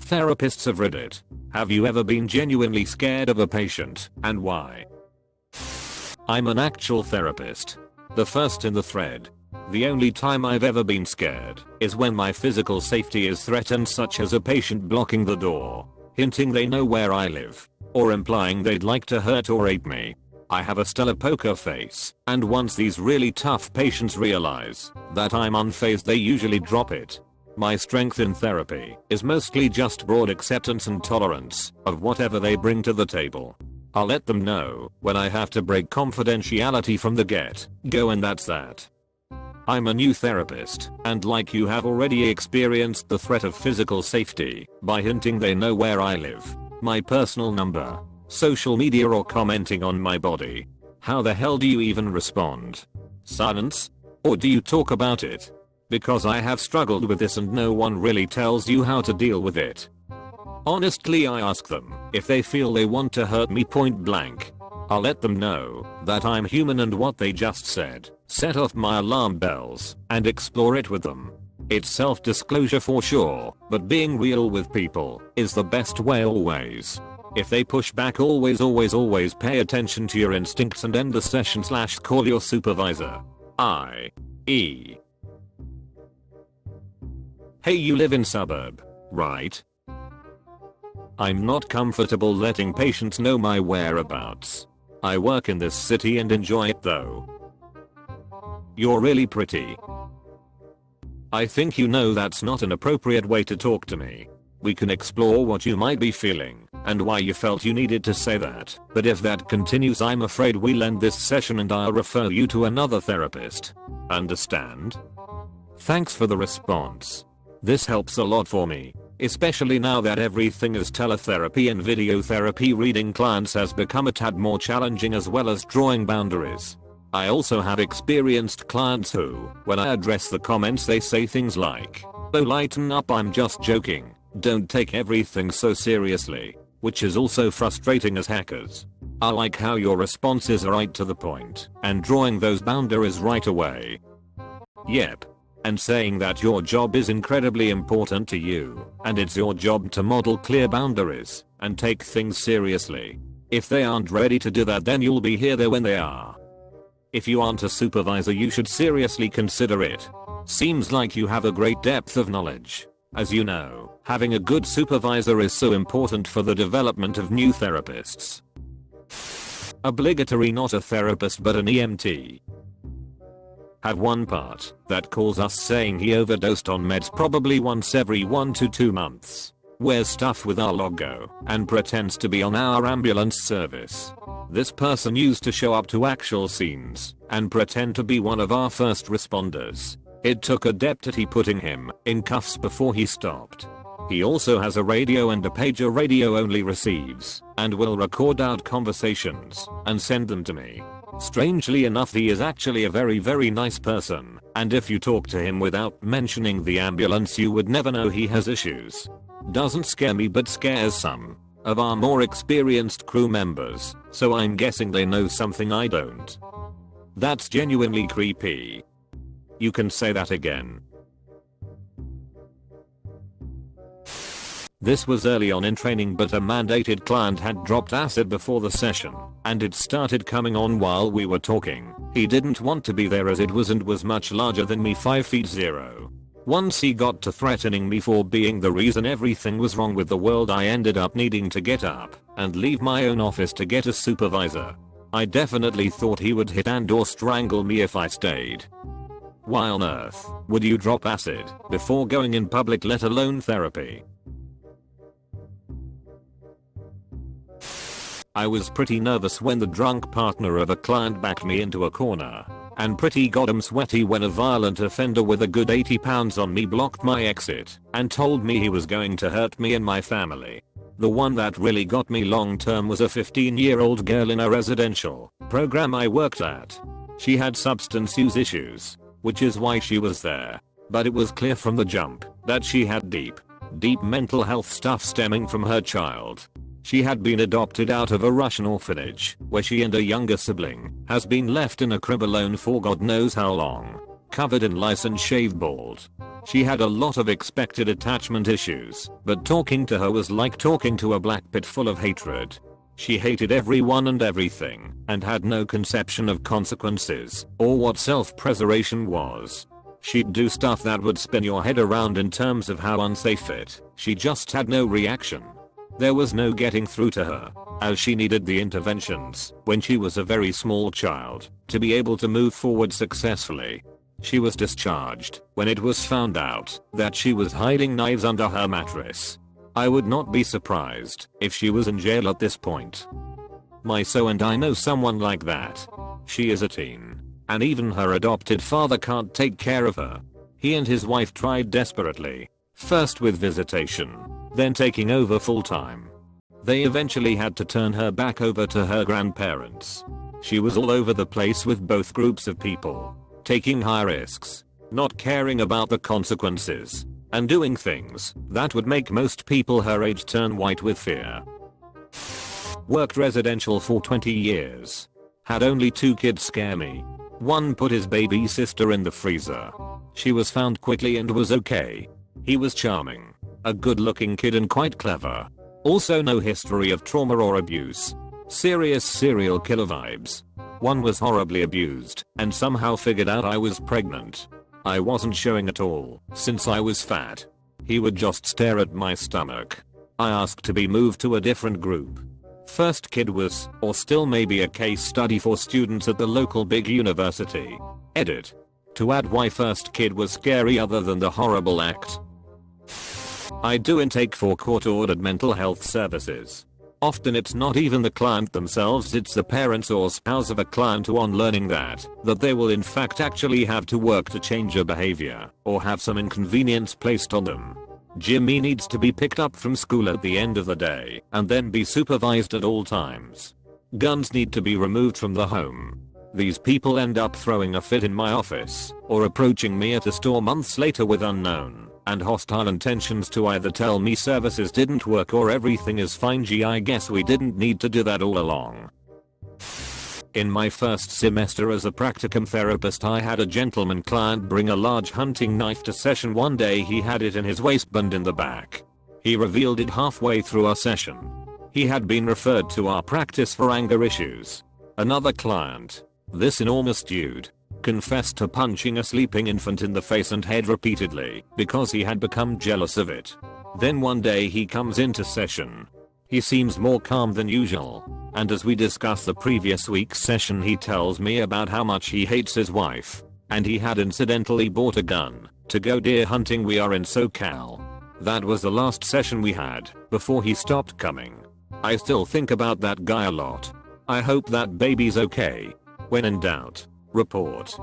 Therapists of Reddit. Have you ever been genuinely scared of a patient, and why? I'm an actual therapist. The first in the thread. The only time I've ever been scared is when my physical safety is threatened, such as a patient blocking the door, hinting they know where I live, or implying they'd like to hurt or rape me. I have a stellar poker face, and once these really tough patients realize that I'm unfazed, they usually drop it. My strength in therapy is mostly just broad acceptance and tolerance of whatever they bring to the table. I'll let them know when I have to break confidentiality from the get-go, and that's that. I'm a new therapist, and like you, have already experienced the threat of physical safety by hinting they know where I live, my personal number, social media, or commenting on my body. How the hell do you even respond? Silence? Or do you talk about it? Because I have struggled with this and no one really tells you how to deal with it. Honestly, I ask them if they feel they want to hurt me point blank. I'll let them know that I'm human, and what they just said set off my alarm bells, and explore it with them. It's self-disclosure for sure, but being real with people is the best way always. If they push back, always pay attention to your instincts and end the session / call your supervisor. I.e. Hey, you live in suburb, right? I'm not comfortable letting patients know my whereabouts. I work in this city and enjoy it though. You're really pretty. I think you know that's not an appropriate way to talk to me. We can explore what you might be feeling and why you felt you needed to say that, but if that continues, I'm afraid we'll end this session and I'll refer you to another therapist. Understand? Thanks for the response. This helps a lot for me, especially now that everything is teletherapy and video therapy. Reading clients has become a tad more challenging, as well as drawing boundaries. I also have experienced clients who, when I address the comments, they say things like, "Oh, lighten up, I'm just joking, don't take everything so seriously," which is also frustrating as hackers. I like how your responses are right to the point and drawing those boundaries right away. Yep. And saying that your job is incredibly important to you, and it's your job to model clear boundaries and take things seriously. If they aren't ready to do that, then you'll be there when they are. If you aren't a supervisor, you should seriously consider it. Seems like you have a great depth of knowledge. As you know, having a good supervisor is so important for the development of new therapists. Obligatory, not a therapist but an EMT. Have one part that calls us saying he overdosed on meds probably once every 1 to 2 months, wears stuff with our logo, and pretends to be on our ambulance service. This person used to show up to actual scenes and pretend to be one of our first responders. It took a deputy putting him in cuffs before he stopped. He also has a radio and a pager. Radio only receives and will record out conversations and send them to me. Strangely enough, he is actually a very nice person, and if you talk to him without mentioning the ambulance, you would never know he has issues. Doesn't scare me, but scares some of our more experienced crew members, so I'm guessing they know something I don't. That's genuinely creepy. You can say that again. This was early on in training, but a mandated client had dropped acid before the session, and it started coming on while we were talking. He didn't want to be there as it was, and was much larger than me, 5'0". Once he got to threatening me for being the reason everything was wrong with the world, I ended up needing to get up and leave my own office to get a supervisor. I definitely thought he would hit and or strangle me if I stayed. Why on earth would you drop acid before going in public, let alone therapy? I was pretty nervous when the drunk partner of a client backed me into a corner, and pretty goddamn sweaty when a violent offender with a good 80 pounds on me blocked my exit and told me he was going to hurt me and my family. The one that really got me long term was a 15-year-old girl in a residential program I worked at. She had substance use issues, which is why she was there, but it was clear from the jump that she had deep mental health stuff stemming from her child. She had been adopted out of a Russian orphanage, where she and a younger sibling has been left in a crib alone for God knows how long, covered in lice and shaved bald. She had a lot of expected attachment issues, but talking to her was like talking to a black pit full of hatred. She hated everyone and everything, and had no conception of consequences, or what self-preservation was. She'd do stuff that would spin your head around in terms of how unsafe she just had no reaction. There was no getting through to her, as she needed the interventions when she was a very small child to be able to move forward successfully. She was discharged when it was found out that she was hiding knives under her mattress. I would not be surprised if she was in jail at this point. And I know someone like that. She is a teen, and even her adopted father can't take care of her. He and his wife tried desperately, first with visitation, then taking over full time. They eventually had to turn her back over to her grandparents. She was all over the place with both groups of people, taking high risks, not caring about the consequences, and doing things that would make most people her age turn white with fear. Worked residential for 20 years. Had only 2 kids scare me. One put his baby sister in the freezer. She was found quickly and was okay. He was charming, a good looking kid and quite clever. Also no history of trauma or abuse. Serious serial killer vibes. One was horribly abused and somehow figured out I was pregnant. I wasn't showing at all since I was fat. He would just stare at my stomach. I asked to be moved to a different group. First kid was, or still may be, a case study for students at the local big university. Edit. To add why first kid was scary other than the horrible act. I do intake for court-ordered mental health services. Often it's not even the client themselves, it's the parents or spouse of a client who, on learning that they will in fact actually have to work to change a behavior or have some inconvenience placed on them. Jimmy needs to be picked up from school at the end of the day and then be supervised at all times. Guns need to be removed from the home. These people end up throwing a fit in my office or approaching me at a store months later with unknown and hostile intentions to either tell me services didn't work or everything is fine. Gee, I guess we didn't need to do that all along. In my first semester as a practicum therapist, I had a gentleman client bring a large hunting knife to session one day. He had it in his waistband in the back. He revealed it halfway through our session. He had been referred to our practice for anger issues. Another client, this enormous dude, confessed to punching a sleeping infant in the face and head repeatedly because he had become jealous of it. Then one day he comes into session. He seems more calm than usual, and as we discuss the previous week's session, he tells me about how much he hates his wife, and he had incidentally bought a gun to go deer hunting. We are in SoCal. That was the last session we had before he stopped coming. I still think about that guy a lot. I hope that baby's okay. When in doubt, report.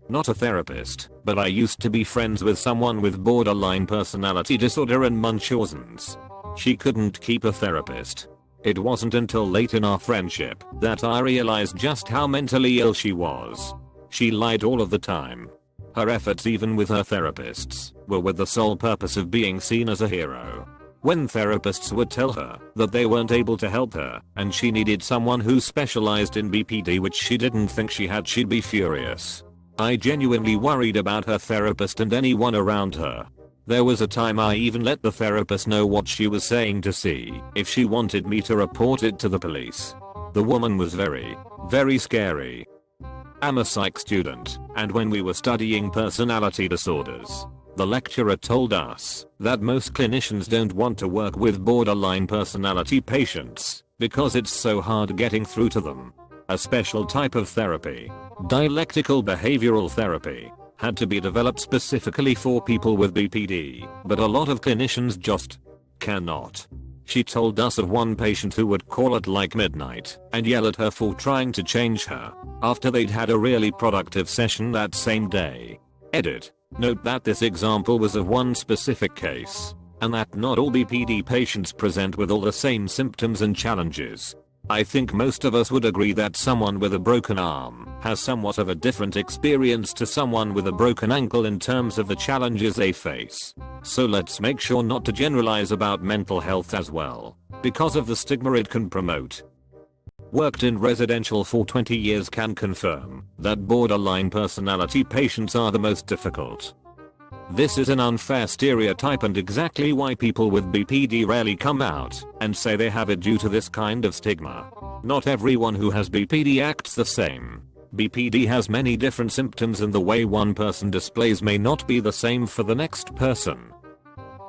Not a therapist, but I used to be friends with someone with borderline personality disorder and Munchausen's. She couldn't keep a therapist. It wasn't until late in our friendship that I realized just how mentally ill she was. She lied all of the time. Her efforts, even with her therapists, were with the sole purpose of being seen as a hero. When therapists would tell her that they weren't able to help her and she needed someone who specialized in BPD, which she didn't think she had, she'd be furious. I genuinely worried about her therapist and anyone around her. There was a time I even let the therapist know what she was saying to see if she wanted me to report it to the police. The woman was very, very scary. I'm a psych student, and when we were studying personality disorders, the lecturer told us that most clinicians don't want to work with borderline personality patients because it's so hard getting through to them. A special type of therapy, dialectical behavioral therapy, had to be developed specifically for people with BPD, but a lot of clinicians just cannot. She told us of one patient who would call at like midnight and yell at her for trying to change her after they'd had a really productive session that same day. Edit. Note that this example was of one specific case, and that not all BPD patients present with all the same symptoms and challenges. I think most of us would agree that someone with a broken arm has somewhat of a different experience to someone with a broken ankle in terms of the challenges they face. So let's make sure not to generalize about mental health as well, because of the stigma it can promote. Worked in residential for 20 years, can confirm that borderline personality patients are the most difficult. This is an unfair stereotype and exactly why people with BPD rarely come out and say they have it due to this kind of stigma. Not everyone who has BPD acts the same. BPD has many different symptoms and the way one person displays may not be the same for the next person.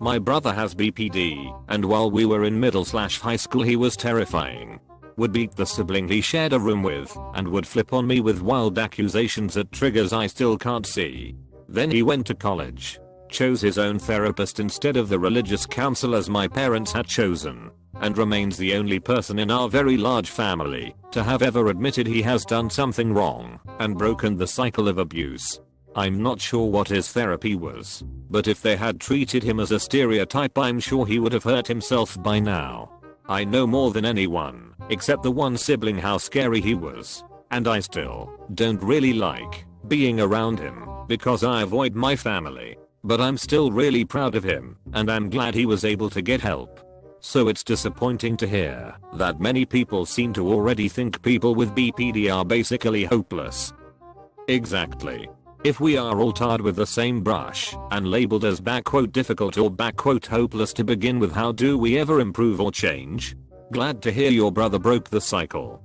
My brother has BPD, and while we were in middle/high school he was terrifying. Would beat the sibling he shared a room with, and would flip on me with wild accusations at triggers I still can't see. Then he went to college, chose his own therapist instead of the religious counselors my parents had chosen, and remains the only person in our very large family to have ever admitted he has done something wrong and broken the cycle of abuse. I'm not sure what his therapy was, but if they had treated him as a stereotype I'm sure he would have hurt himself by now. I know more than anyone, except the one sibling, how scary he was, and I still don't really like being around him because I avoid my family, but I'm still really proud of him and I'm glad he was able to get help. So it's disappointing to hear that many people seem to already think people with BPD are basically hopeless. Exactly. If we are all tarred with the same brush and labeled as "difficult" or "hopeless" to begin with, how do we ever improve or change? Glad to hear your brother broke the cycle.